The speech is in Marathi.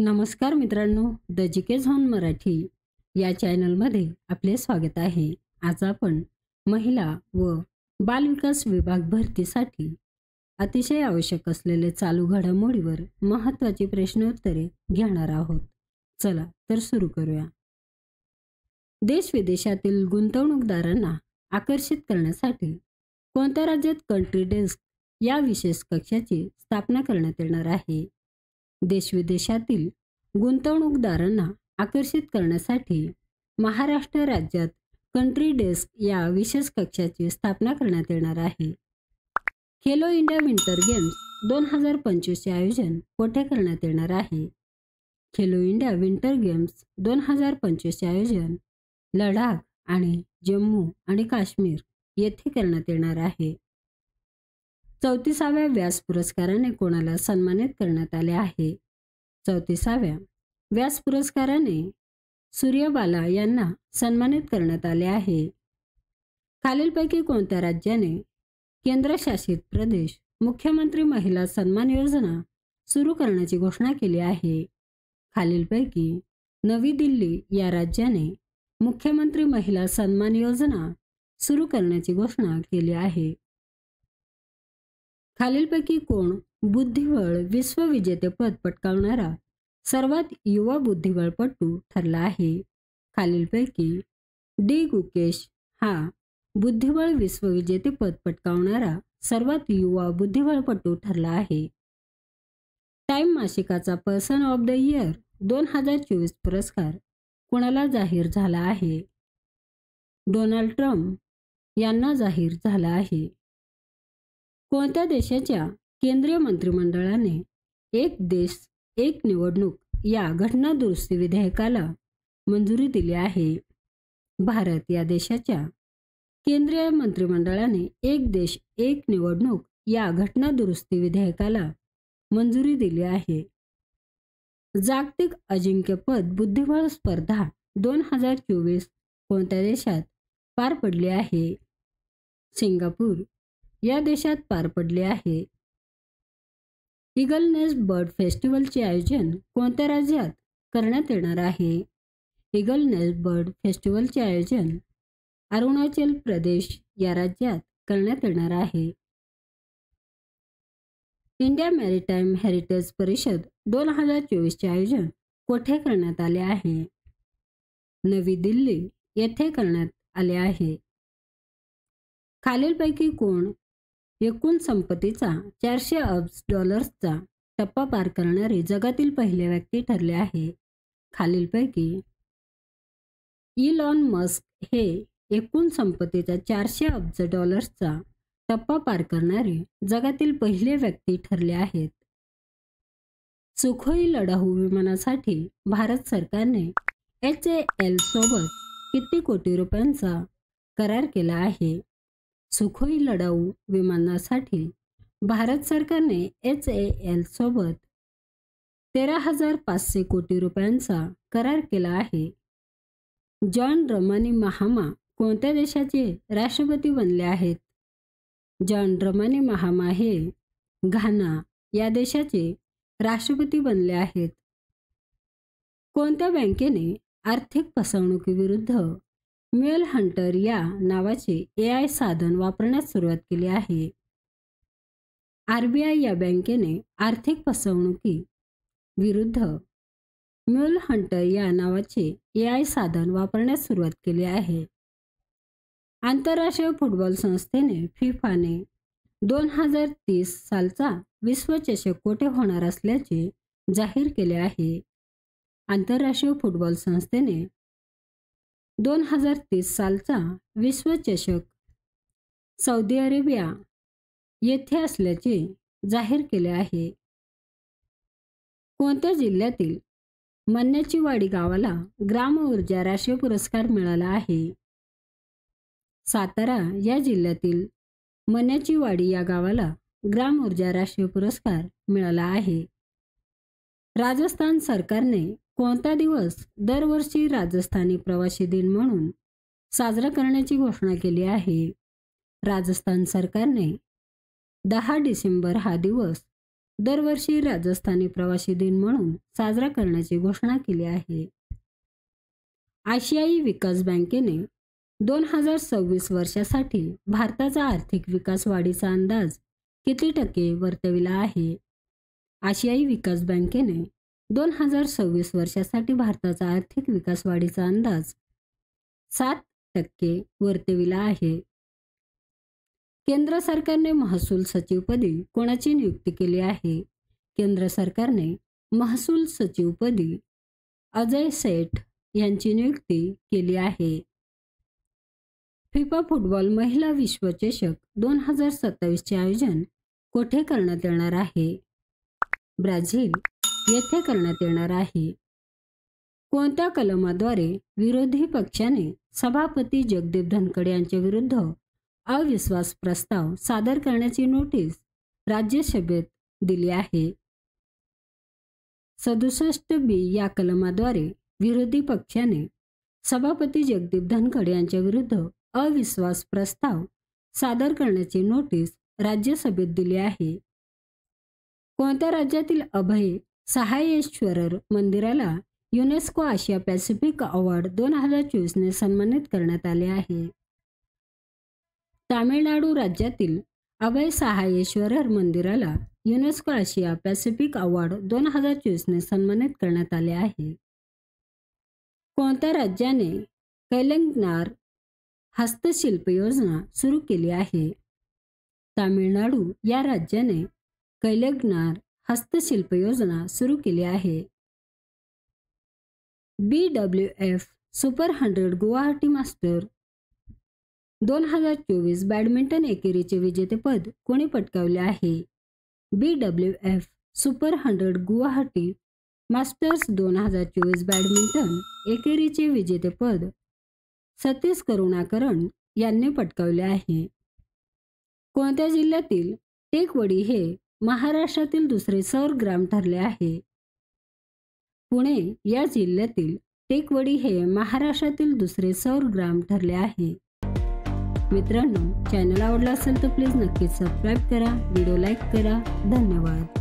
नमस्कार मित्रांनो, द जीके झोन मराठी या चॅनलमध्ये आपले स्वागत आहे। आज आपण महिला व बालविकास विभाग भरतीसाठी अतिशय आवश्यक असलेले चालू घडामोडीवर महत्त्वाची प्रश्नोत्तरे घेणार आहोत। चला तर सुरू करूया। देश विदेशातील गुंतवणूकदारांना आकर्षित करण्यासाठी कोणत्या राज्यात कंट्री डेस्क या विशेष कक्षाची स्थापना करण्यात येणार आहे? देश विदेशातील गुंतवणूकदारांना आकर्षित करण्यासाठी महाराष्ट्र राज्यात कंट्री डेस्क या विशेष कक्षाची स्थापना करण्यात येणार आहे। खेलो इंडिया विंटर गेम्स 2025 चे आयोजन कोठे करण्यात येणार आहे? खेलो इंडिया विंटर गेम्स 2025 चे आयोजन लडाख आणि जम्मू आणि काश्मीर येथे करण्यात येणार आहे। 34व्या व्यास पुरस्काराने कोणाला सन्मानित करण्यात आले आहे? 34व्या व्यास पुरस्काराने सूर्यबाला यांना सन्मानित करण्यात आले आहे। खालीलपैकी कोणत्या राज्याने केंद्रशासित प्रदेश मुख्यमंत्री महिला सन्मान योजना सुरू करण्याची घोषणा केली आहे? खालीलपैकी नवी दिल्ली या राज्याने मुख्यमंत्री महिला सन्मान योजना सुरू करण्याची घोषणा केली आहे। खालीलपैकी कोण बुद्धिबळ विश्वविजेतेपद पटकावणारा सर्वात युवा बुद्धिबळपटू ठरला आहे? खालीलपैकी डी गुकेश हा बुद्धिबळ विश्वविजेतेपद पटकावणारा सर्वात युवा बुद्धिबळपटू ठरला आहे। टाइम मासिकाचा पर्सन ऑफ द इयर 2024 पुरस्कार कोणाला जाहीर झाला आहे? डोनाल्ड ट्रम्प यांना जाहीर झाला आहे। कोणत्या देशाच्या केंद्रीय मंत्रिमंडळाने एक देश एक निवडणूक या घटना दुरुस्ती विधेयकाला मंजुरी दिली आहे? भारत या देशाच्या केंद्रीय मंत्रिमंडळाने एक देश एक निवडणूक या घटना दुरुस्ती विधेयकाला मंजुरी दिली आहे। जागतिक अजिंक्यपद बुद्धिबळ स्पर्धा 2024 कोणत्या देशात पार पडली आहे? सिंगापूर या देशात पार पडले आहे। ईगल नेस्ट बर्ड फेस्टिवलचे आयोजन कोणत्या राज्यात करण्यात येणार आहे? ईगल नेस्ट बर्ड फेस्टिवलचे आयोजन अरुणाचल प्रदेश या राज्यात करण्यात येणार आहे। इंडिया मॅरीटाईम हेरिटेज परिषद 2024 चे आयोजन कोठे करण्यात आले आहे? नवी दिल्ली येथे करण्यात आले आहे। खालीलपैकी कोण एकूण संपत्तीचा 400 अब्ज डॉलर्सचा टप्पा पार करणारे जगातील पहिले व्यक्ती ठरले आहे? खालीलपैकी इलॉन मस्क हे एकूण संपत्तीचा 400 अब्ज डॉलर्सचा टप्पा पार करणारे जगातील पहिले व्यक्ती ठरले आहेत। सुखोई लढाऊ विमानासाठी भारत सरकारने HAL सोबत किती कोटी रुपयांचा करार केला आहे? सुखोई लढाऊ विमानासाठी भारत सरकारने HAL सोबत 13,500 कोटी रुपयांचा करार केला आहे। जॉन ड्रमनी महामा कोणत्या देशाचे राष्ट्रपती बनले आहेत? जॉन ड्रमनी महामा हे घाना या देशाचे राष्ट्रपती बनले आहेत। कोणत्या बँकेने आर्थिक फसवणुकीविरुद्ध म्युअल हंटर या नावाचे AI साधन वापरण्यास सुरुवात केली आहे? RBI या बँकेने आर्थिक फसवणुकी विरुद्ध म्युअल हंटर या नावाचे AI साधन वापरण्यास सुरुवात केली आहे। आंतरराष्ट्रीय फुटबॉल संस्थेने फिफाने 2030 सालचा विश्वचषक कोठे होणार असल्याचे जाहीर केले आहे? आंतरराष्ट्रीय फुटबॉल संस्थेने 2030 सालचा विश्वचषक सौदी अरेबिया येथे असल्याचे जाहीर केले आहे। कोणत्या जिल्ह्यातील मन्याची वाडी गावाला ग्राम ऊर्जा राष्ट्रीय पुरस्कार मिळाला आहे? सातारा या जिल्ह्यातील मन्याची वाडी या गावाला ग्राम ऊर्जा राष्ट्रीय पुरस्कार मिळाला आहे। राजस्थान सरकारने कोणता दिवस दरवर्षी राजस्थानी प्रवासी दिन म्हणून साजरा करण्याची घोषणा केली आहे? राजस्थान सरकारने 10 डिसेंबर हा दिवस दरवर्षी राजस्थानी प्रवासी दिन म्हणून साजरा करण्याची घोषणा केली आहे. आशियाई विकास बँकेने 2026 वर्षासाठी भारताचा आर्थिक विकास वाढीचा अंदाज किती टक्के वर्तविला आहे? आशियाई विकास बँकेने 2026 वर्षासाठी भारताचा आर्थिक विकास वाढीचा अंदाज 7% वर्तविला आहे. केंद्र सरकारने महसूल सचिवपदी कोणाची नियुक्ती केली आहे? केंद्र सरकारने महसूल सचिवपदी अजय सेठ यांची नियुक्ती केली आहे. फिफा फुटबॉल महिला विश्वचषक 2027 चे आयोजन कोठे करण्यात येणार आहे? ब्राझील येथे करण्यात येणार आहे. कोणत्या कलमाद्वारे विरोधी पक्षाने सभापती जगदीप धनखड यांच्या विरुद्ध अविश्वास प्रस्ताव सादर करण्याची नोटीस राज्यसभेत दिली आहे? 67B या कलमाद्वारे विरोधी पक्षाने सभापती जगदीप धनखड यांच्या विरुद्ध अविश्वास प्रस्ताव सादर करण्याची नोटीस राज्यसभेत दिली आहे. कोणत्या राज्यातील अभय सहायेश्वर मंदिराला युनेस्को आशिया पॅसिफिक अवॉर्ड 2024 ने सन्मानित करण्यात आले आहे? तामिळनाडू राज्यातील अभय सहायेश्वर मंदिराला युनेस्को आशिया पॅसिफिक अवॉर्ड 2024 ने सन्मानित करण्यात आले आहे. कोणत्या राज्याने कैलंगनार हस्तशिल्प योजना सुरू केली आहे? तामिळनाडू या राज्याने कैलंगनार हस्तशिल्प योजना सुरू केली आहे. BWF super 100 Guwahati master 2024 badminton एकेरीचे विजेतेपद कोणी पटकावले आहे? BWF super 100 Guwahati masters 2024 badminton एकेरीचे विजेतेपद सतीश करुणाकरण यांनी पटकावले आहे. कोणत्या जिल्ह्यातील टेकवडी हे महाराष्ट्रातील दुसरे सौर ग्राम ठरले आहे? पुणे या जिल्ह्यातील टेकवडी हे महाराष्ट्रातील दुसरे सौर ग्राम ठरले आहे. मित्रांनो, चॅनल आवडला असेल तर प्लीज नक्कीच सबस्क्राईब करा, व्हिडिओ लाईक करा. धन्यवाद.